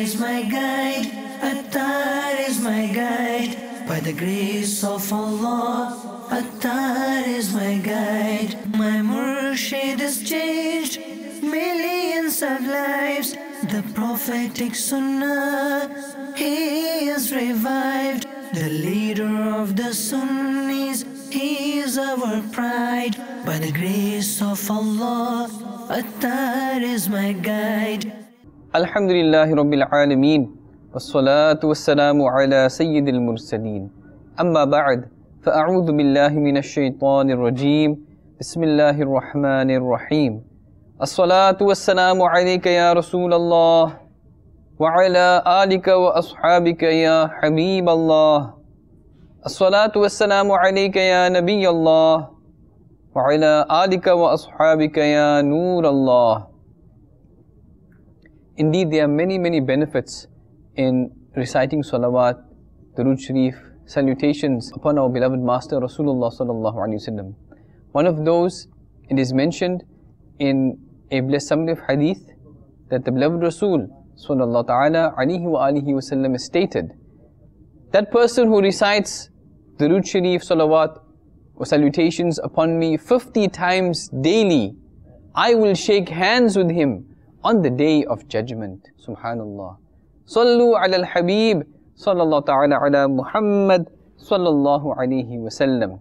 is my guide, Attar is my guide. By the grace of Allah, Attar is my guide. My Murshid has changed millions of lives. The prophetic Sunnah, he is revived. The leader of the Sunnis, he is our pride. By the grace of Allah, Attar is my guide. Alhamdulillahi Rabbil Alameen. Wassalatu wassalamu ala Sayyidil Mursaleen. Amma ba'd. Fa'a'udhu billahi minash shaitanir rajim. Bismillahir Rahmanir Rahim. As-salatu wassalamu alayka ya Rasulallah. Wa ala alika wa ashabika ya Habiballah. As-salatu wassalamu alayka ya Nabiyallah. Wa ala alika wa ashabika ya Nurallah. Indeed, there are many benefits in reciting salawat, durood sharif, salutations upon our beloved Master Rasulullah sallallahu alaihi wasallam. One of those, it is mentioned in a blessed summary of hadith that the beloved Rasul sallallahu ta'ala alaihi wa alihi wasallam stated, that person who recites durood sharif, salawat or salutations upon me 50 times daily, I will shake hands with him on the day of judgment. Subhanallah. Sallu ala al-Habib sallallahu ta'ala ala Muhammad sallallahu alayhi wa sallam.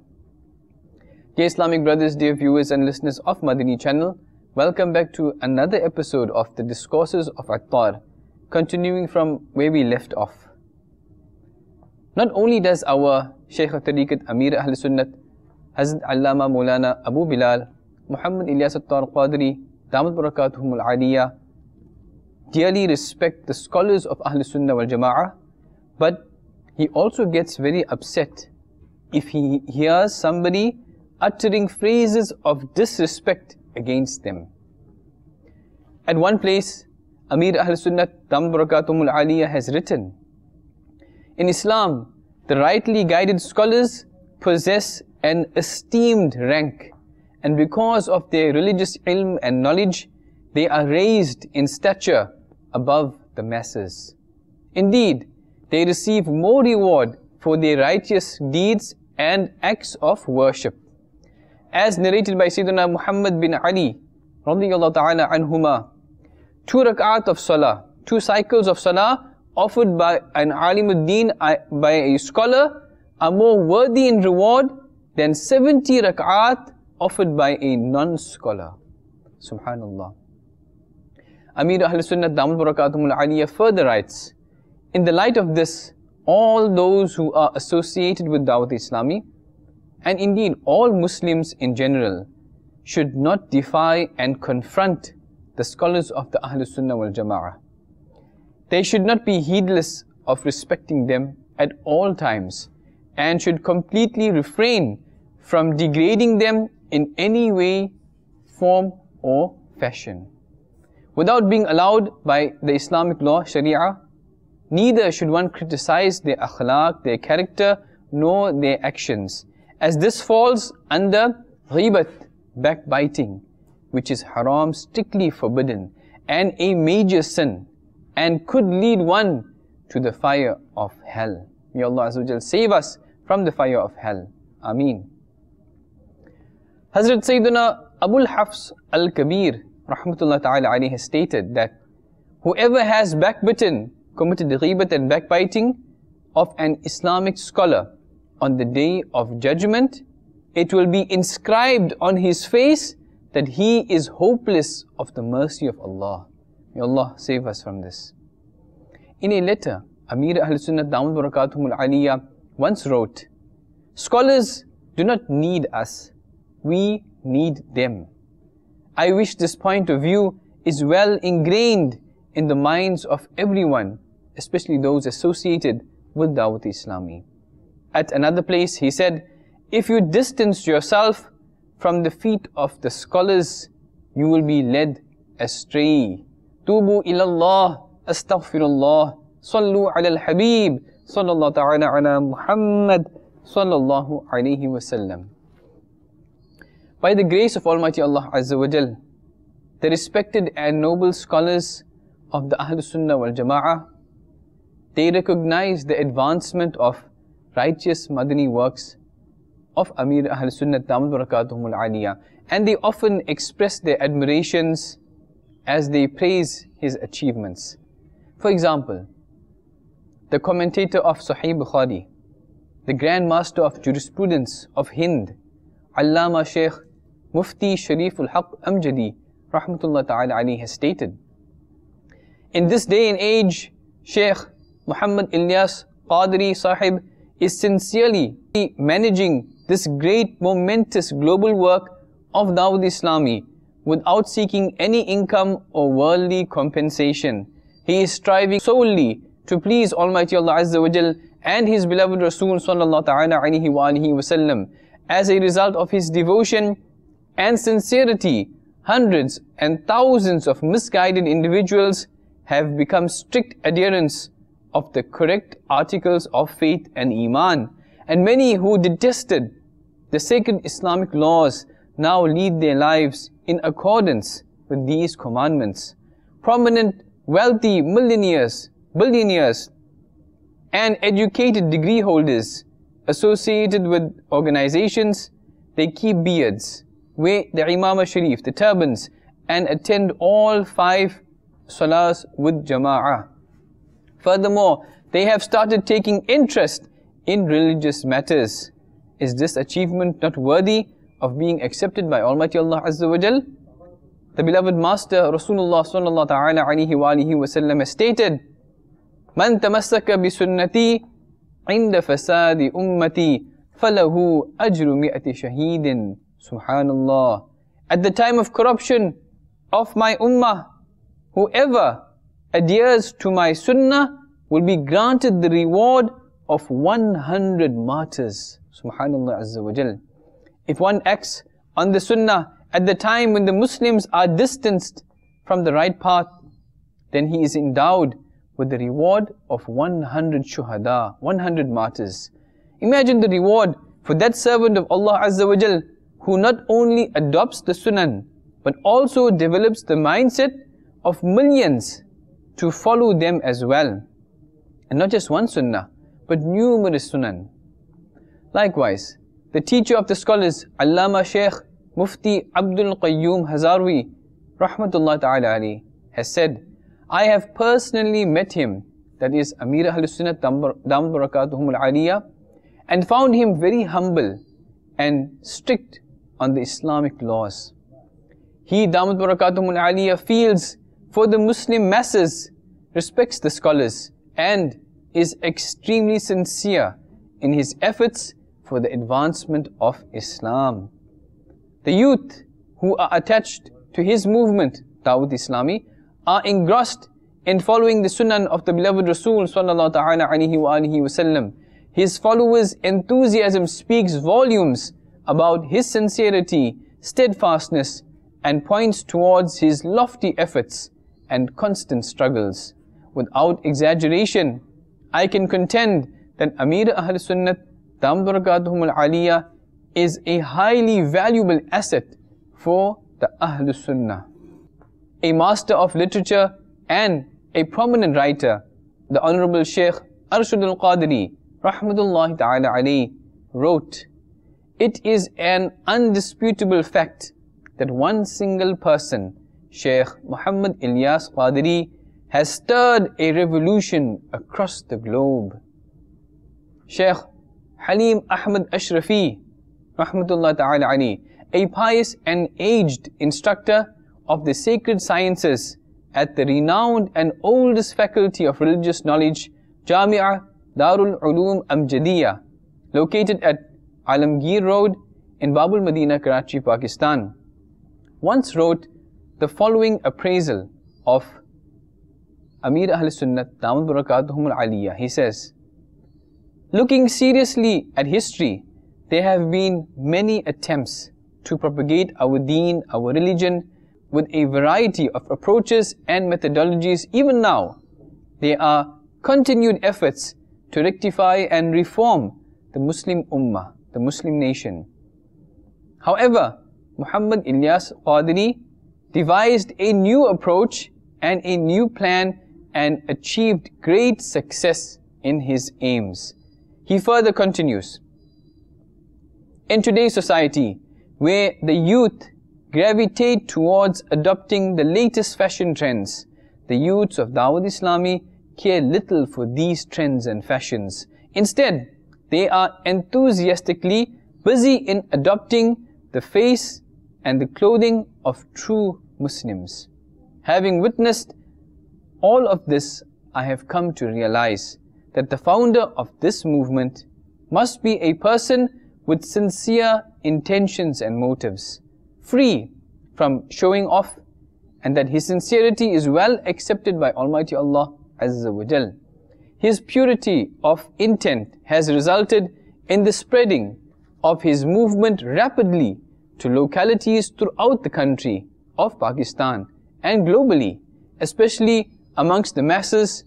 Dear Islamic brothers, dear viewers and listeners of Madani channel, welcome back to another episode of the Discourses of Attar, continuing from where we left off. Not only does our Shaykh al-Tariqat Ameer-e-Ahl-e-sunnat, Hazrat Allama Maulana Abu Bilal Muhammad Ilyas Attar Qadri Damat Barakatuhum al-Aliyah dearly respect the scholars of Ahl Sunnah wal Jama'ah, but he also gets very upset if he hears somebody uttering phrases of disrespect against them. At one place, Ameer-e-Ahl-e-sunnat Damat Barakatuhum al-Aliyah has written, in Islam, the rightly guided scholars possess an esteemed rank, and because of their religious ilm and knowledge, they are raised in stature above the masses. Indeed, they receive more reward for their righteous deeds and acts of worship. As narrated by Sayyidina Muhammad bin Ali radiyallahu ta'ala anhuma, 2 rak'at of salah, 2 cycles of salah offered by an alimuddin, by a scholar, are more worthy in reward than 70 rak'at offered by a non-scholar. Subhanallah. Ameer-e-Ahl-e-sunnat Damat Barakatuhum al-Aliyah further writes, in the light of this, all those who are associated with Dawat Islami, and indeed all Muslims in general, should not defy and confront the scholars of the Ahl Sunnah wal Jama'ah. They should not be heedless of respecting them at all times, and should completely refrain from degrading them in any way, form or fashion. Without being allowed by the Islamic law, Sharia, neither should one criticize their akhlaq, their character, nor their actions, as this falls under ghibat, backbiting, which is haram, strictly forbidden, and a major sin, and could lead one to the fire of hell. May Allah Azza wa Jal save us from the fire of hell. Ameen. Hazrat Sayyidina Abul Hafs al-Kabir rahmatullah ta'ala alayhi has stated that whoever has backbitten, committed ghibat and backbiting of an Islamic scholar on the day of judgment, it will be inscribed on his face that he is hopeless of the mercy of Allah. May Allah save us from this. In a letter, Ameer-e-Ahl-e-sunnat Damat Barakatuhum al-Aliyah once wrote, scholars do not need us, we need them. I wish this point of view is well ingrained in the minds of everyone, especially those associated with Dawat Islami. At another place, he said, if you distance yourself from the feet of the scholars, you will be led astray. Tubu ilallah, astaghfirullah, sallu ala al-Habib, sallallahu ta'ala ala Muhammad, sallallahu alayhi wa sallam. By the grace of Almighty Allah Azza wa Jal, the respected and noble scholars of the Ahl Sunnah wal Jama'ah they recognize the advancement of righteous Madani works of Ameer-e-Ahl-e-sunnat Damat Barakatuhum al-Aliyah, and they often express their admirations as they praise his achievements. For example, the commentator of Sahih Bukhari, the Grand Master of Jurisprudence of Hind, Allama Shaykh Mufti Sharif al-Haq Amjadi, Rahmatullah Ta'ala Ali, has stated, in this day and age, Shaykh Muhammad Ilyas Qadri Sahib is sincerely managing this great momentous global work of Dawud Islami without seeking any income or worldly compensation. He is striving solely to please Almighty Allah Azza wa Jal and His beloved Rasul Sallallahu Ta'ala Alaihi wa alihi Wasallam. As a result of his devotion and sincerity, hundreds and thousands of misguided individuals have become strict adherents of the correct articles of faith and Iman, and many who detested the sacred Islamic laws now lead their lives in accordance with these commandments. Prominent, wealthy millionaires, billionaires, and educated degree holders associated with organizations, they keep beards, wear the Imamah Sharif, the turbans, and attend all 5 salahs with jama'ah. Furthermore, they have started taking interest in religious matters. Is this achievement not worthy of being accepted by Almighty Allah Azza wa Jal? The beloved Master Rasulullah Sallallahu Ta'ala Alaihi wa alihi Wasallam has stated, Man tamassaka bi sunnati inda fasadi ummati falahu ajru mi'ati shahidin. Subhanallah. At the time of corruption of my ummah, whoever adheres to my sunnah will be granted the reward of 100 martyrs. Subhanallah Azza wa Jal. If one acts on the sunnah at the time when the Muslims are distanced from the right path, then he is endowed with the reward of 100 shuhada, 100 martyrs. Imagine the reward for that servant of Allah Azza wa Jal who not only adopts the sunan, but also develops the mindset of millions to follow them as well. And not just one sunnah, but numerous sunan. Likewise, the teacher of the scholars, Allama Shaykh Mufti Abdul Qayyum Hazarwi, Rahmatullah Ta'ala Ali, has said, I have personally met him, that is Ameer-e-Ahl-e-sunnat Damat Barakatuhum al-Aliyah, and found him very humble and strict on the Islamic laws. He, Damat Barakatuhum al-Aliyah, feels for the Muslim masses, respects the scholars, and is extremely sincere in his efforts for the advancement of Islam. The youth who are attached to his movement, Dawud Islami, are engrossed in following the sunnah of the beloved Rasul Sallallahu Ta'ala Alaihi wa alihi Wasallam. His followers' enthusiasm speaks volumes about his sincerity, steadfastness, and points towards his lofty efforts and constant struggles. Without exaggeration, I can contend that Ameer-e-Ahl-e-sunnat Damat Barakatuhum al-Aliyah is a highly valuable asset for the Ahlus Sunnah. A master of literature and a prominent writer, the Honorable Shaykh Arshad al-Qadri, Rahmatullahi Ta'ala alayhi, wrote, it is an undisputable fact that one single person, Shaykh Muhammad Ilyas Qadri, has stirred a revolution across the globe. Shaykh Halim Ahmad Ashrafi, Rahmatullah Ta'ala alayhi, a pious and aged instructor of the sacred sciences at the renowned and oldest faculty of religious knowledge, Jamia Darul Uloom Amjadiyah, located at Alamgir Road in Babul Madina, Karachi, Pakistan, once wrote the following appraisal of Ameer-e-Ahl-e-sunnat Damat Barakatuhum al-Aliyah. He says, looking seriously at history, there have been many attempts to propagate our deen, our religion, with a variety of approaches and methodologies. Even now, there are continued efforts to rectify and reform the Muslim Ummah, the Muslim nation. However, Muhammad Ilyas Qadri devised a new approach and a new plan and achieved great success in his aims. He further continues, in today's society, where the youth gravitate towards adopting the latest fashion trends, the youths of Dawat Islami care little for these trends and fashions. Instead, they are enthusiastically busy in adopting the face and the clothing of true Muslims. Having witnessed all of this, I have come to realize that the founder of this movement must be a person with sincere intentions and motives, free from showing off, and that his sincerity is well accepted by Almighty Allah Azza wa Jal. His purity of intent has resulted in the spreading of his movement rapidly to localities throughout the country of Pakistan and globally, especially amongst the masses,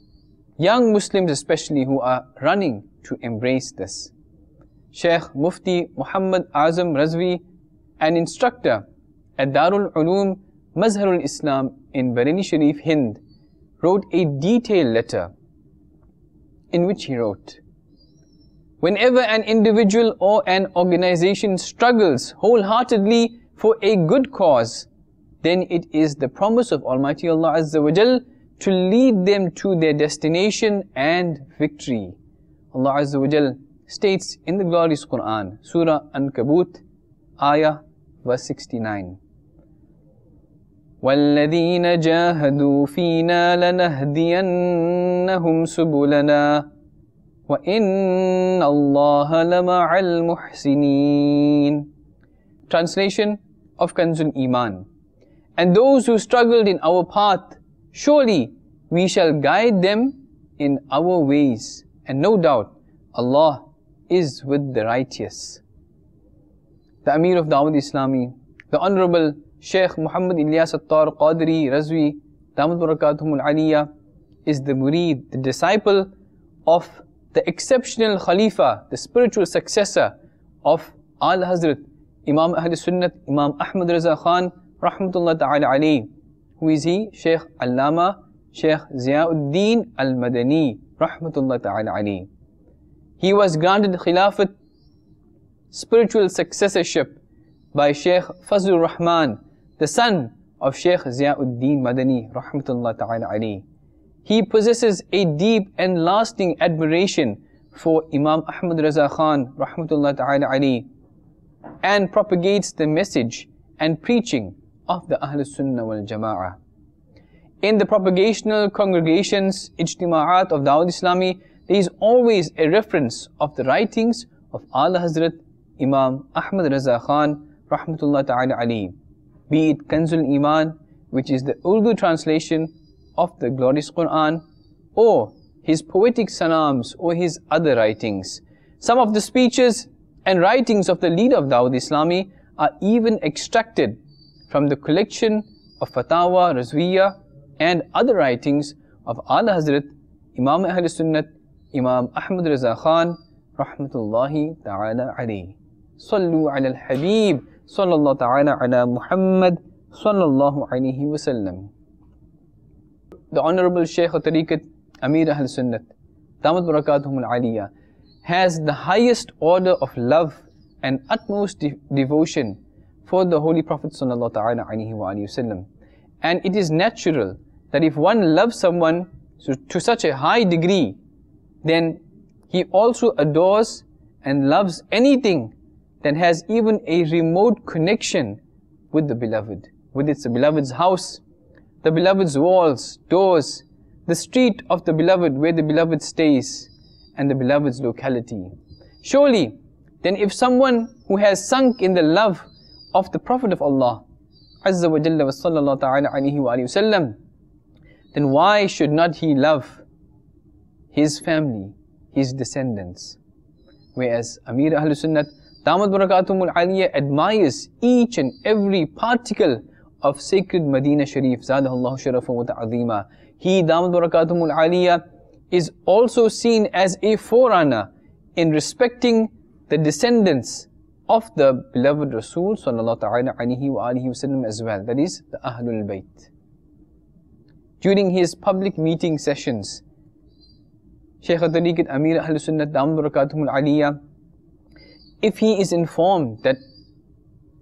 young Muslims especially, who are running to embrace this. Sheikh Mufti Muhammad Azam Razvi, an instructor at Darul Uloom Mazharul Islam in Bareilly Sharif, Hind, wrote a detailed letter in which he wrote, whenever an individual or an organization struggles wholeheartedly for a good cause, then it is the promise of Almighty Allah Azza wa Jal to lead them to their destination and victory. Allah Azza wa Jal states in the glorious Quran, Surah Ankabut, Ayah verse 69, وَالَّذِينَ جَاهَدُوا فِينَا لَنَهْدِيَنَّهُمْ سُبُلَنَا وَإِنَّ اللَّهَ لَمَعَ الْمُحْسِنِينَ. Translation of Kanzul Iman. And those who struggled in our path, surely we shall guide them in our ways, and no doubt Allah is with the righteous. The Amir of Dawat Islami, the Honorable Sheikh Muhammad Ilyas-Attar Qadri Razvi, Damat Barakatuhumul Aliyah, is the murid, the disciple of the exceptional Khalifa, the spiritual successor of Al Hazrat Imam Ahl-e-Sunnat, Imam Ahmad Raza Khan, Rahmatullah Ta'ala alayhi. Who is he? Sheikh Allama Sheikh Ziauddin Al-Madani, Rahmatullah Ta'ala alayhi. He was granted Khilafat, spiritual successorship, by Sheikh Fazlur Rahman, the son of Sheikh Ziauddin Madani, Rahmatullah Ta'ala alayhi. He possesses a deep and lasting admiration for Imam Ahmad Raza Khan, Rahmatullah Ta'ala alayhi, and propagates the message and preaching of the Ahl Sunnah wal Jama'ah. In the propagational congregations, Ijtima'at of Dawat Islami, there is always a reference of the writings of Ala Hazrat Imam Ahmad Raza Khan, Rahmatullah Ta'ala alayhi, be it Kanzul Iman, which is the Urdu translation of the glorious Quran, or his poetic salams, or his other writings. Some of the speeches and writings of the leader of Dawat Islami are even extracted from the collection of Fatawa Razwiya and other writings of Ala Hazrat Imam Ahl-e-Sunnat, Imam Ahmad Raza Khan, Rahmatullahi Ta'ala alayhi. Sallu ala al-Habib, sallallahu ta'ala ala Muhammad, sallallahu alayhi wa sallam. The Honorable Shaykh al-Tariqat, Ameer-e-Ahl-e-Sunnat, Damat Barakatuhumul Aliyah, has the highest order of love and utmost devotion for the Holy Prophet sallallahu ta'ala alayhi wa sallam. And it is natural that if one loves someone to such a high degree, then he also adores and loves anything that has even a remote connection with the Beloved, with its Beloved's house, the Beloved's walls, doors, the street of the Beloved where the Beloved stays, and the Beloved's locality. Surely, then if someone who has sunk in the love of the Prophet of Allah Azza wa Jalla wa sallallahu ta'ala alayhi wa sallam, then why should not he love his family, his descendants? Whereas Ameer-e-Ahl-e-Sunnat, Damat Barakatuhumul Aliyah, admires each and every particle of sacred Medina Sharif, Zadahullahu Sharafa wa Ta'azima. He, Damat Barakatuhumul Aliyah, is also seen as a forerunner in respecting the descendants of the beloved Rasul sallallahu ta'ala alayhi wa alihi wasallam as well, that is the Ahlul Bayt. during his public meeting sessions. Shaykh al-Tariqat Ameer-e-Ahl-e-sunnat Damat Barakatuhum al-Aliyah, if he is informed that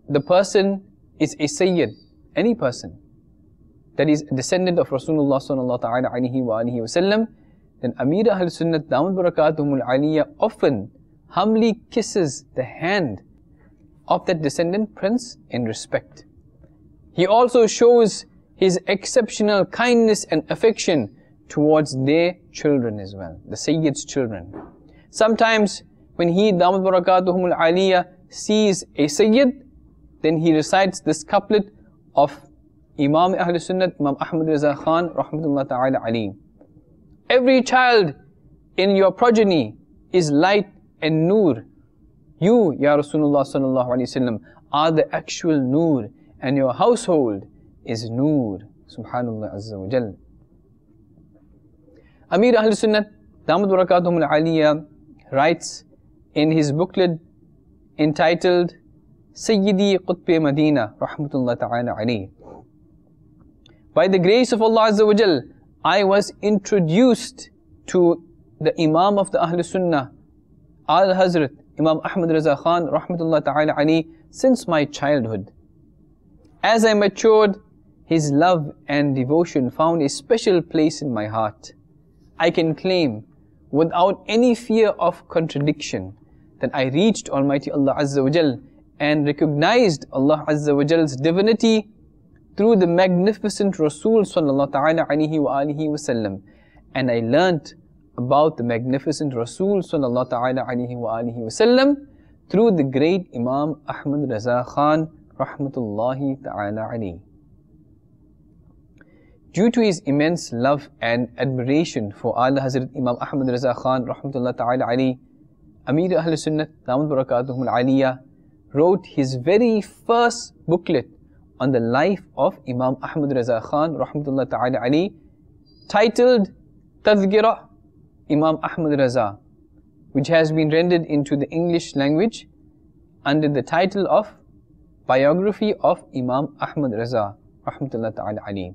the person is a Sayyid, any person that is a descendant of Rasulullah sallallahu ta'ala alayhi wa alihi wa sallam, then Ameer-e-Ahl-e-sunnat Damat Barakatuhum al-Aliyah often humbly kisses the hand of that descendant prince in respect. He also shows his exceptional kindness and affection towards their children as well, the Sayyid's children. Sometimes when he, Damat Barakatuhum al-Aliyah, sees a Sayyid, then he recites this couplet of Imam Ahl-e-Sunnat, Imam Ahmad Raza Khan, Rahmatullah Ta'ala Ali. Every child in your progeny is light and Noor. You, Ya Rasulullah Sallallahu Alaihi Wasallam, are the actual Noor, and your household is Noor. Subhanallah Azza wa Jal. Ameer-e-Ahl-e-Sunnat, Damat Barakatuhum al-Aliyah, writes in his booklet entitled Sayyidi Qutb Madina, Rahmatullah Ta'ala alayhi. By the grace of Allah Azza wa Jal, I was introduced to the Imam of the Ahl Sunnah, Al-Hazrat, Imam Ahmad Raza Khan, Rahmatullah Ta'ala alayhi, since my childhood. As I matured, his love and devotion found a special place in my heart. I can claim, without any fear of contradiction, that I reached Almighty Allah Azza wa Jal and recognized Allah Azza wa Jal's divinity through the magnificent Rasul Sallallahu Ta'ala Alaihi wa alihi wa sallam. And I learnt about the magnificent Rasul Sallallahu Ta'ala Alaihi wa alihi wa sallam through the great Imam Ahmad Raza Khan, Rahmatullahi Ta'ala Alaihi. Due to his immense love and admiration for Ala Hazrat Imam Ahmad Raza Khan, Rahmatullah Ta'ala Alaihi, Ameer-e-Ahl-e-Sunnat, Damat Barakatuhum al-Aliyah, wrote his very first booklet on the life of Imam Ahmad Raza Khan, Rahmatullah Ta'ala Alaihi, titled Tadhkirah Imam Ahmad Raza, which has been rendered into the English language under the title of Biography of Imam Ahmad Raza, Rahmatullah Ta'ala Alaihi.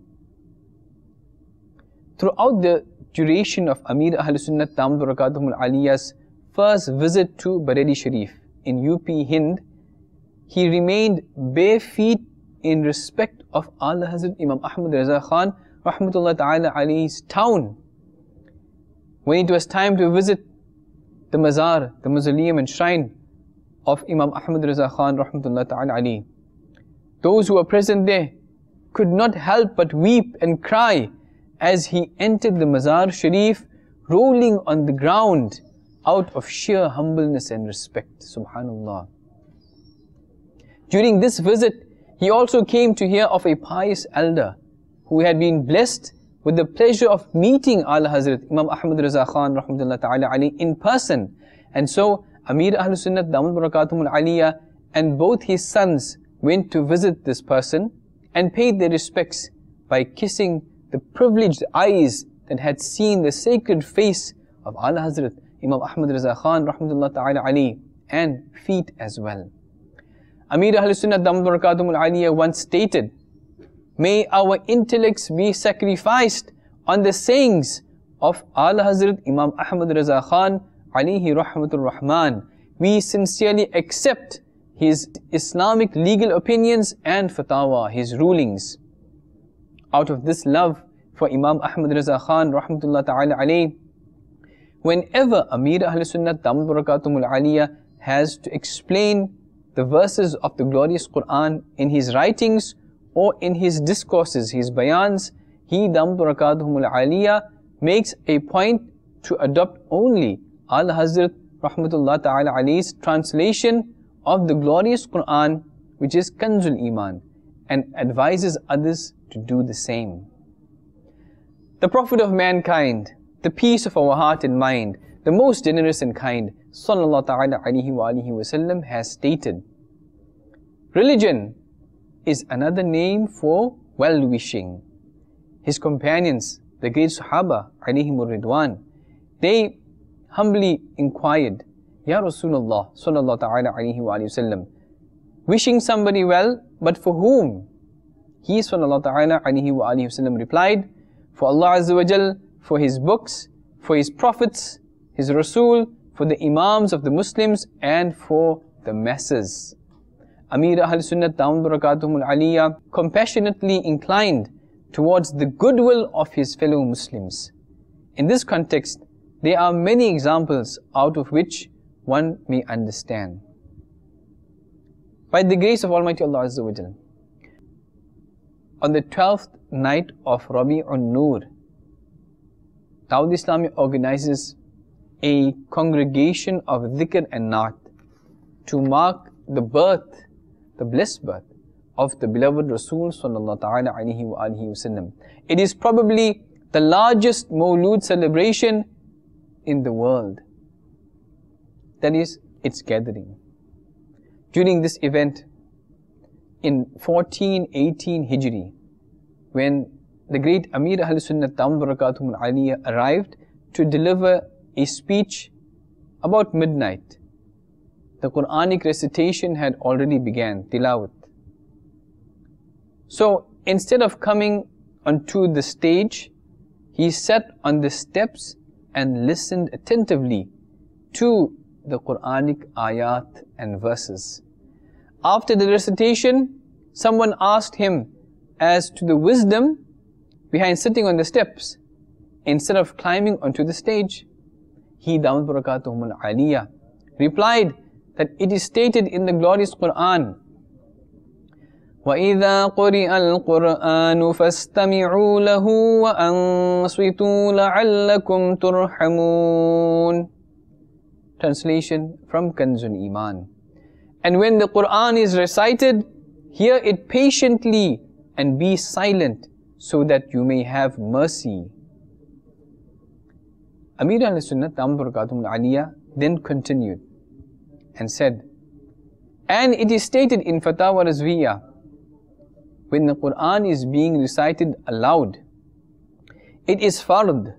Throughout the duration of Ameer-e-Ahl-e-Sunnat, Damat Barakatuhum al-Aliyah's first visit to Bareilly Sharif in UP Hind, he remained bare feet in respect of Ala Hazrat Imam Ahmad Raza Khan, Rahmatullah Ta'ala Alaihi's town. When it was time to visit the mazar, the mausoleum and shrine of Imam Ahmad Raza Khan, Rahmatullah Ta'ala Alaihi, those who were present there could not help but weep and cry as he entered the mazar sharif, rolling on the ground out of sheer humbleness and respect. Subhanallah. During this visit, he also came to hear of a pious elder who had been blessed with the pleasure of meeting Ala Hazrat Imam Ahmad Raza Khan, Rahmatullah Ta'ala Alaihi, in person. And so Ameer-e-Ahl-e-Sunnat, Damat Barakatuhum al-Aliyah, and both his sons went to visit this person and paid their respects by kissing the privileged eyes that had seen the sacred face of Ala Hazrat Imam Ahmad Raza Khan, Rahmatullah Ta'ala Alaihi, and feet as well. Ameer-e-Ahl-e-Sunnat, Damat Barakatuhum al-Aliyah, once stated, "May our intellects be sacrificed on the sayings of Ala Hazrat Imam Ahmad Raza Khan, Alaihi Rahmatur Rahman. We sincerely accept his Islamic legal opinions and fatwa, his rulings." Out of this love for Imam Ahmad Raza Khan, Rahmatullah Ta'ala Alaihi, whenever Ameer-e-Ahl-e-Sunnat, Damat Barakatuhum al-Aliyah, has to explain the verses of the glorious Quran in his writings or in his discourses, his bayans, he, Damat Barakatuhum al-Aliyah, makes a point to adopt only Ala Hazrat Rahmatullah Ta'ala Alaihi's translation of the glorious Quran, which is Kanzul Iman, and advises others to do the same. The Prophet of mankind, the peace of our heart and mind, the most generous and kind, Sallallahu Ta'ala Alaihi wa alihi wa sallam, has stated, religion is another name for well-wishing. His companions, the great Sahaba, alayhimur Ridwan, they humbly inquired, Ya Rasulullah Sallallahu Ta'ala Alaihi wa alihi wa sallam, wishing somebody well, but for whom? He Sallallahu Ta'ala Alaihi wa alihi wa sallam replied, for Allah Azza wa Jal, for His books, for His prophets, His Rasul, for the Imams of the Muslims, and for the masses. Ameer-e-Ahl-e-sunnat Dawud Barakatuhumul Aliyah compassionately inclined towards the goodwill of his fellow Muslims. In this context, there are many examples out of which one may understand. By the grace of Almighty Allah Azza wa Jal, on the 12th night of Rabi'un Noor, Dawud Islami organizes a congregation of dhikr and naat to mark the birth, the blessed birth of the beloved Rasul sallallahu ta'ala alayhi wa alihi wa sallam. It is probably the largest Mawlud celebration in the world. That is its gathering. During this event, in 1418 Hijri, when the great Ameer-e-Ahl-e-sunnat Dawud Barakatuhum Aliyah arrived to deliver a speech about midnight, the Quranic recitation had already began, tilawat. So instead of coming onto the stage, he sat on the steps and listened attentively to the Quranic ayat and verses. After the recitation, someone asked him as to the wisdom behind sitting on the steps instead of climbing onto the stage. He, Dawud Barakatuhum Aliyah, replied that it is stated in the glorious Quran, وَإِذَا قُرِئَ الْقُرْآنُ فَاسْتَمِعُوا لَهُ وَأَنصِتُوا لَعَلَّكُمْ تُرْحَمُونَ. Translation from Kanzul Iman. And when the Quran is recited, hear it patiently and be silent so that you may have mercy. Ameer-e-Ahl-e-sunnat Dawud Barakatuhum Aliyah then continued and said, and it is stated in Fatawa Razviyah, when the Quran is being recited aloud, it is fard,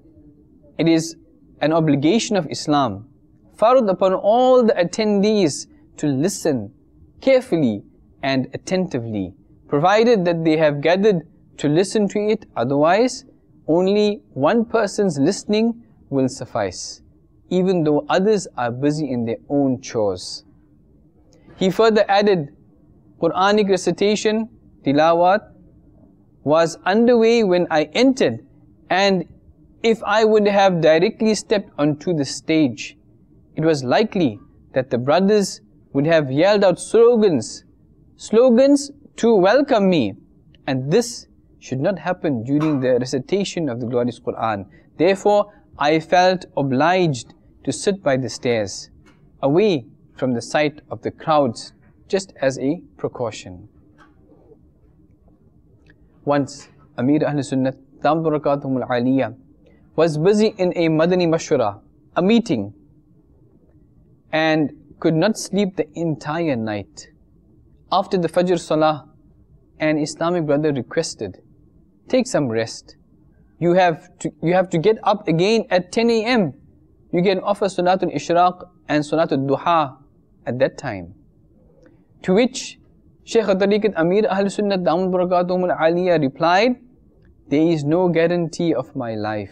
it is an obligation of Islam, fard upon all the attendees to listen carefully and attentively, provided that they have gathered to listen to it. Otherwise, only one person's listening will suffice, even though others are busy in their own chores. He further added, Quranic recitation, tilawat, was underway when I entered, and if I would have directly stepped onto the stage, it was likely that the brothers would have yelled out slogans to welcome me, and this should not happen during the recitation of the glorious Quran. Therefore, I felt obliged to sit by the stairs, away from the sight of the crowds, just as a precaution. Once, Ameer-e-Ahl-e-sunnat Dawud Barakatuhum Aliyah was busy in a Madani Mashura, a meeting, and could not sleep the entire night. After the Fajr Salah, an Islamic brother requested, take some rest. You have to get up again at 10 a.m. You can offer Salatul Ishraq and Salatul Duha at that time. To which Shaykh al-Tariqat Ameer-e-Ahl-e-sunnat Dawud Barakatuhum Aliyah replied, there is no guarantee of my life.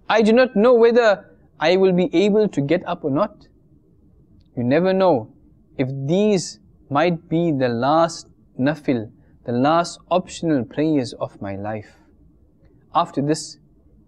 I do not know whether I will be able to get up or not. You never know if these might be the last nafil, the last optional prayers of my life. After this,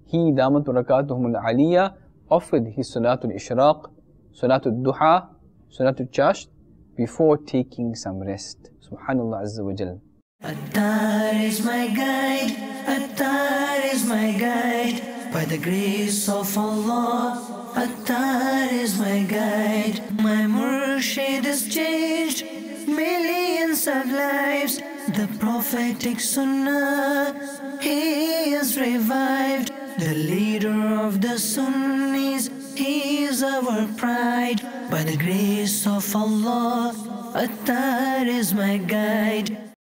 he, Damat Barakatuhum Aliyah, offered his Salatul Ishraq, Salatul Duha, Salatul Chasht, before taking some rest. Subhanallah Azza wa Jal. Attar is my guide, Attar is my guide. By the grace of Allah, Attar is my guide. My Murshid has changed millions of lives. The prophetic Sunnah, he is revived. The leader of the Sunnis, he is our pride. By the grace of Allah, Attar is my guide.